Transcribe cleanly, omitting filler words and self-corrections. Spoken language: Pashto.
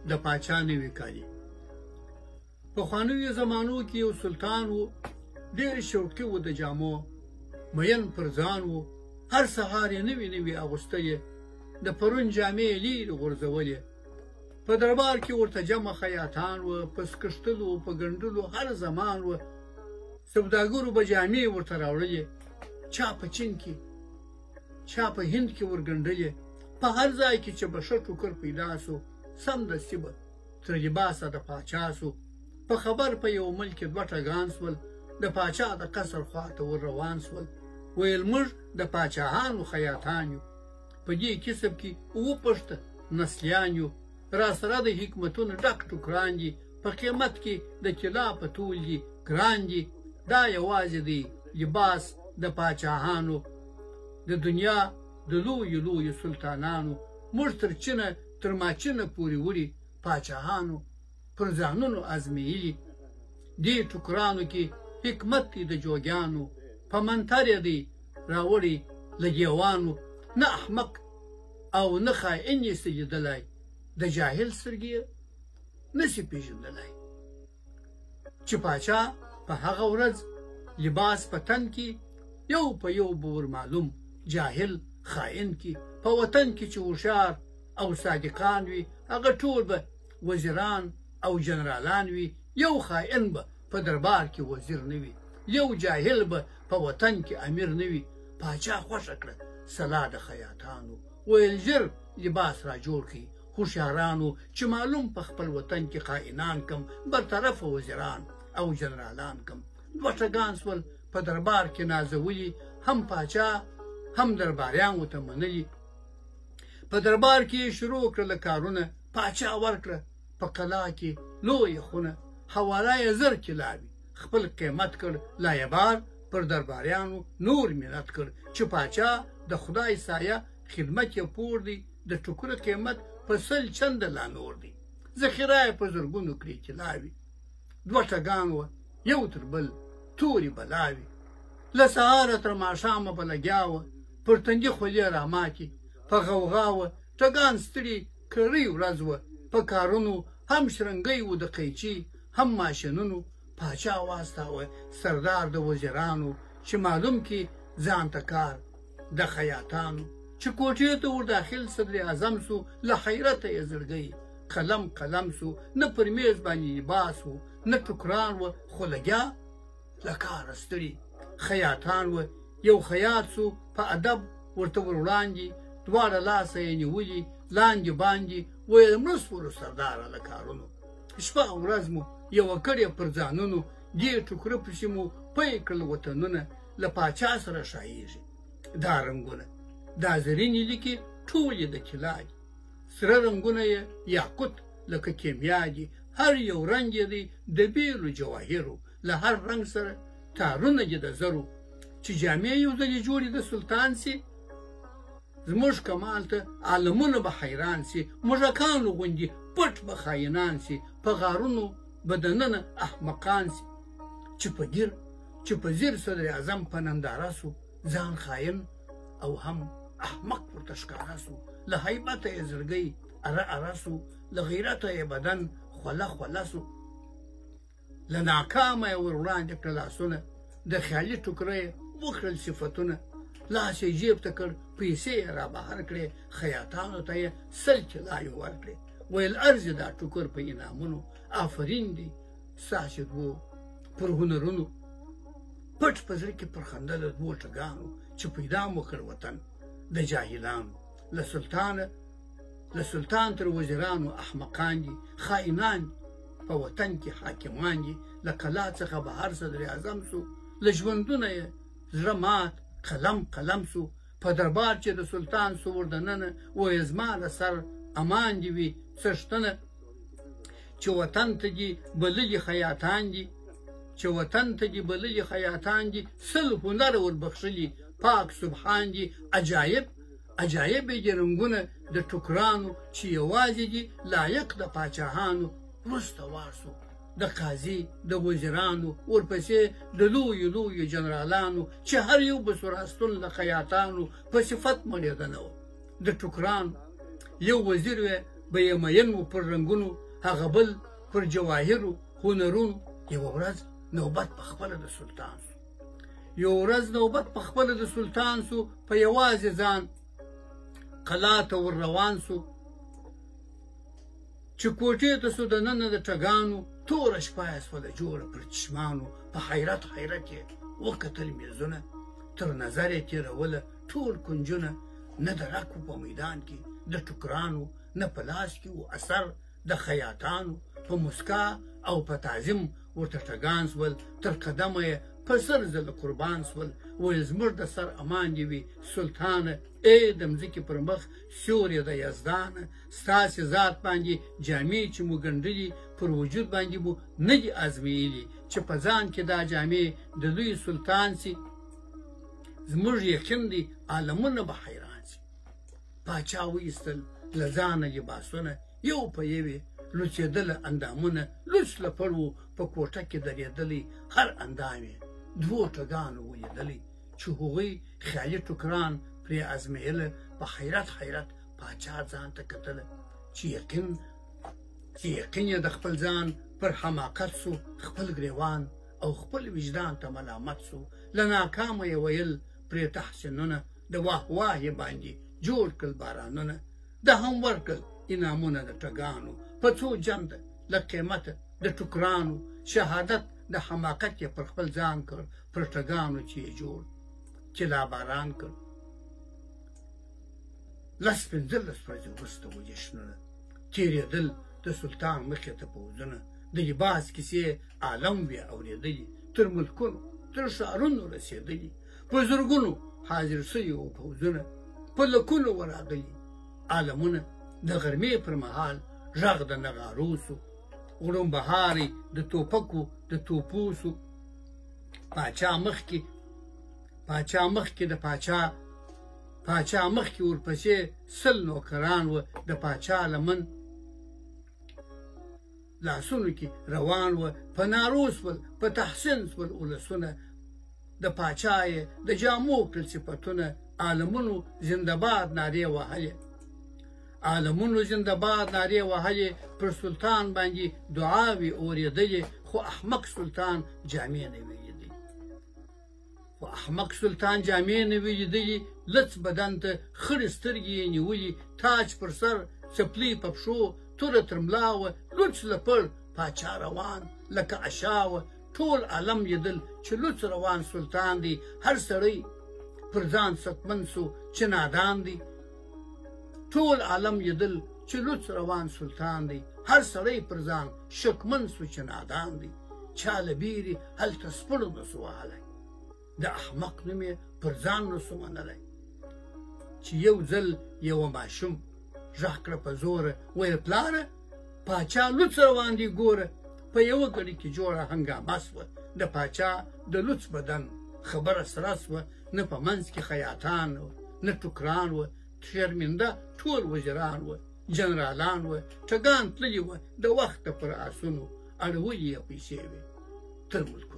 د پاچا نوي کالي. پخوانیو زمانو کې یو سلطان و، ډېر شوقي و د جامو، مین پر ځان و، هر سهار یې نوي نوي اغوستلې، د پرون جامې یې لېرې غورځولې. په دربار کې ورته جمع خیاطان و، په سکښتلو په ګنډلو هر زمان و. سوداګرو به جامې ورته راوړلې، چا په چین کې چا په هند کې ورګنډلې. په هر ځای کې چې به ښه ټوکر پیدا سو، سمدستي به تر لباسه د پاچا سو. په خبر په یو ملک کې دوه ټګان سول، د پاچا د قصر خواته ور روان سول. ویل موږ د پاچاهانو خیاطان یو، په دې کسب کې اووه پښته نسلیان یو. را سره د حکمتونو ډک ټوکران دي، په قیمت کې د طلا په تول دي ګران دي. دا یوازې دی لباس د پاچاهانو، د دنیا د لویو لویو سلطانانو. موږ تر چینه تر ماچینه پورې وړي پاچاهانو پر ځانونو ازمېیلي. دې ټوکرانو کې حکمت دی د جوګیانو، په منتر یې دی راوړي له ګیوانو. نه احمق او نه خائن یې څه لیدلی، د جاهل سترګې یې نسي پېژندلی. چې پاچا په هغه ورځ لباس په تن کې یو په یو به ور معلوم، جاهل خائن کې. په وطن کې چې هوښیار او صادقان وي، هغه ټول به وزیران او جنرالان وي. یو خائن به په دربار کې وزیر نه وي، یو جاهل به په وطن کې امیر نه وي. پاچا خوښه کړه سلا د خیاطانو، ویل ژر لباس را جوړ کړي هوښیارانو، چې معلوم په خپل وطن کې خائنان کم، برطرفه وزیران او جنرالان کم. دوه ټګان سول په دربار کې نازولي، هم پاچا هم درباریان ورته منلي. په دربار کې شروع کړله کارونه، پاچا ورکړه په قلا کې لویه خونه. حواله یې زر کلاوي، خپل قیمت کړ لایبار، پر درباریانو نور منت کړ. چې پاچا د خدای سایه خدمت یې پور دی، د ټوکر قیمت په 100 چنده لا نور دی. ذخیره یې په زرګونو کړي کلاوي. دوه ټګان وه یو تر بل تورې بلاوي، له سهاره تر ماښامه به لګیا وه، پر تندي خولې راماتې په غوغا وه. ټګان ستړي کړۍ ورځ وه، په کارونو هم شرنګی و د قیچي هم ماشینونو. پاچا واستاوه سردار د وزیرانو، چې معلوم کې ځان ته کار د خیاطانو. چې کوټې ته ور داخل صدر اعظم سو، له حیرته یې زړګی قلم قلم سو. نه پر میز باندې لباس و نه ټوکران و، خو لګیا له کاره ستړي خیاطان و. یو خیاط سو په ادب ورته ور وړاندې، دواړه لاسه یې نیولي لاندې باندې. ویل مړه سولو سرداره له کارونو، شپه او ورځ مو یوه کړې پر ځانونو. دې ټوکره پسې مو پی کړل وطنونه، له پاچا سره ښایېږي دا رنګونه. دا زرینې لیکې ټول یې د طلا دي، سره رنګونه یې یاقوت لکه کیمیا دي. هر یو رنګ یې دی د بیلو جواهرو، له هر رنګ سره تارونه دي د زرو. چې جامې یو ځلې جوړې د سلطان سي، زموږ کمال ته عالمونه به حیران سي. موږکانو غوندې پټ به خاینان سي، په غارونو به دننه احمقان سي. چې په ځیر صدر اعظم په ننداره سو، ځان خاین او هم احمق ورته ښکاره سو. له هیبته یې زړګی اره اره سو، له غیرته یې بدن خوله خوله سو. له ناکامه یې ور وړاندې کړه لاسونه، د خیالي ټوکره یې وکړل صفتونه. لاس یې جیب ته کړ، پیسې یې را بهر کړې، خیاطانو ته یې 100 طلاوې ورکړې. ویل ارزي دا ټوکر په انعامونو، آفرین دی ستاسې دوو پر هنرونو. پټ په زړه کې پر خنده د دوو ټګانو، چې پیدا مو کړ وطن د جاهلانو. له سلطان تر وزیرانو احمقان دي، خائنان په وطن کې حاکمان دي. له قلا څخه بهر صدر اعظم سو، له ژوندونه یې زړه مات قلم قلم سو. په دربار چې د سلطان سو ور دننه، ویل زما له سر امان دي وي څښتنه. چې وطن ته دي بللي خیاطان دي، چې وطن ته دي بللي خیاطان دي، 100 هنر وربخښلي پاک سبحان دي. عجایب عجایب یې دي رنګونه د ټوکرانو، چې یوازې دي لایق د پاچاهانو. وروسته وار سو د قاضي د وزیرانو، ورپسې د لویو لویو جنرالانو، چې هر یو به سوراستون له خیاطانو په صفت مړېدنه و. د ټوکرانو یو وزیر وی به یې مین و پر رنګونو، هغه بل پر جواهرو هنرونو. یوه ورځ نوبت په خپله د سلطان سو، یوه ورځ نوبت په خپله د سلطان سو، په یوازې ځان قلا ته ور روان سو. چې کوټې ته سو دننه د ټګانو، توره شپه یې سوله جوړه پر چشمانو. په حیرت حیرت یې وکتل میزونه، تر نظر یې تېروله ټول کنجونه. نه د رک په میدان کې د ټوکرانو، نه په لاس کې و اثر د خیاطانو. په مسکا او په تعظیم ورته ټګان سول، تر قدمه یې په سر ځله قربان سول. ویل زموږ د سر امان دې وي سلطانه، ای د مځکې پر مخ سیورې د یزدانه. ستاسې ذات باندې جامې چې مو ګنډلي، پر وجود باندې مو نه دي ازمیلي. چې په ځان کې دا جامې د لوی سلطان سي، زموږ یقین دی عالمونه به حیران سي. پاچا وایستل له ځانه لباسونه، یو په یوې لوڅېدله اندامونه. لوڅ لپړ و په کوټه کې درېدلی، هر اندام یې دوو ټګانو ولیدلی. چې هغوی خیالي ټوکران پرې ازمیله. په حیرت حیرت پاچا ځان ته کتله، چې یقین یې د خپل ځان پر حماقت سو. خپل ګریوان او خپل وجدان ته ملامت سو. له ناکامه یې ویل پرې تحسینونه، د واه واه یې باندې جوړ کړل بارانونه. د هم ورکړل انعامونه د ټګانو، په څو جنده له قیمته د ټوکرانو. شهادت د حماقت یې پر خپل ځان کړ، پر ټګانو چې یې جوړ چې لا باران کړ. لس پنځلس ورځې وروسته و جشنونه، تېرېدل د سلطان مخې ته پوځونه. د لباس کیسې عالم وې اورېدلي، تر ملکونو تر ښارونو رسېدلي. په زرګونو حاضر سوي وو پوځونه، په لکونو ورغلي عالمونه. د غرمې پر مهال غږ د نغارو سو، غړومبهارې د توپکو د توپو سو. پاچا مخکې ورپسې سل نوکران و. د پاچا لمن لاسونو کې روان و. په نارو سول، په تحسین سول ولسونه. د پاچا یې د جامو کړل صفتونه. عالمونو زنده‌باد نارې وهلې، عالمونو زنده‌باد نارې وهلې. پر سلطان باندې دعاوې اورېدلې، خو احمق سلطان جامې نه وې لیدلي. لڅ بدن ته خړې سترګې یې نیولي، تاج پر سر، څپلۍ په پښو، توره تر ملا وه. لوڅ لپړ پاچا روان لکه عشا وه. ټول عالم لیدل چې لوڅ روان سلطان دی. هر سړی پر ځان ستمن سو چې نادان دی. ټول عالم لیدل چې لوڅ روان سلطان دی. هر سړی پر ځان شکمن سو چې نادان دی. چا له بیرې هلته سپړو نسو وهلی، د احمق نوم یې پر ځان نسو منلی. چې یو ځل یوه ماشوم غږ کړه په زوره، ویل پلاره پاچا لوڅ روان دی ګوره. په یوه ګړي کې جوړه هنګامه سوه. د پاچا د لوڅ بدن خبره سره سوه. نه په منځ کې خیاطان و، نه ټوکران و. شرمنده ټول وزیران و، جنرالان و. ټګان تللي وه د وخته پر آسونو، اړولي یې پیسې وې تر ملک